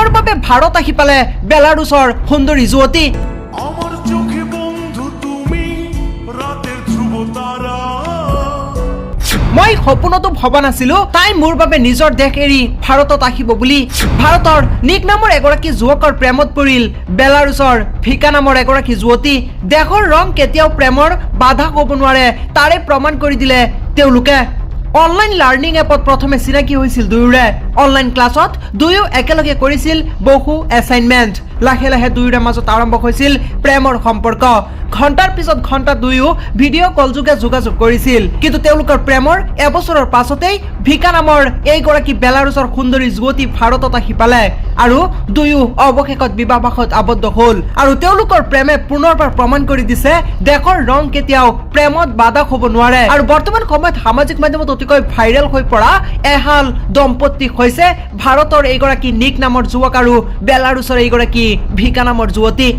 প্ৰেমৰ বাবে ভাৰত আহি পালে বেলাৰুছৰ সুন্দৰী যুৱতী। আমাৰ চোখে বন্ধু তুমি ৰাতেৰ ধ্ৰুব তাৰা। মই সপোনতো ভবা নাছিলো তাই মোৰ বাবে নিজৰ দেশ এৰি ভাৰতত আহিব বুলি। ভাৰতৰ নিক নামৰ এগৰাকী যুৱকৰ প্ৰেমত পৰিল বেলাৰুছৰ ভিকা নামৰ এগৰাকী যুৱতী। দেশৰ ৰং কেতিয়াও প্ৰেমৰ বাধা হ'ব নোৱাৰে তাৰে প্ৰমাণ কৰি দিলে তেওঁলোকে। অনলাইন লাৰ্ণিং এপত প্ৰথমে চিনাকি হৈছিল দুয়োৰে। অনলাইন ক্লাছত দুয়ো একেলগে কৰিছিল বহু এছাইনমেণ্ট। লাহে লাহে দুয়োৰে মাজত আৰম্ভ হৈছিল প্ৰেমৰ সম্পৰ্ক। ঘণ্টাৰ পিছত ঘণ্টা দুয়ো ভিডিঅ' কল যোগে যোগাযোগ কৰিছিল। কিন্তু তেওঁলোকৰ প্ৰেমৰ এবছৰৰ পাছতেই ভিকা নামৰ এইগৰাকী বেলাৰুছৰ সুন্দৰী যুৱতী ভাৰতত আহি পালে আৰু দুয়ো অৱশেষত বিবাহপাশত আবদ্ধ হ'ল। আৰু তেওঁলোকৰ প্ৰেমে পুনৰবাৰ প্ৰমাণ কৰি দিছে দেশৰ ৰং কেতিয়াও প্ৰেমত বাধা হ'ব নোৱাৰে। আৰু বৰ্তমান সময়ত সামাজিক মাধ্যমত অতিকৈ ভাইৰেল হৈ পৰা এহাল দম্পতি হৈছে ভাৰতৰ এইগৰাকী নিক নামৰ যুৱক আৰু বেলাৰুছৰ এইগৰাকী ভিকা নামৰ যুৱতী।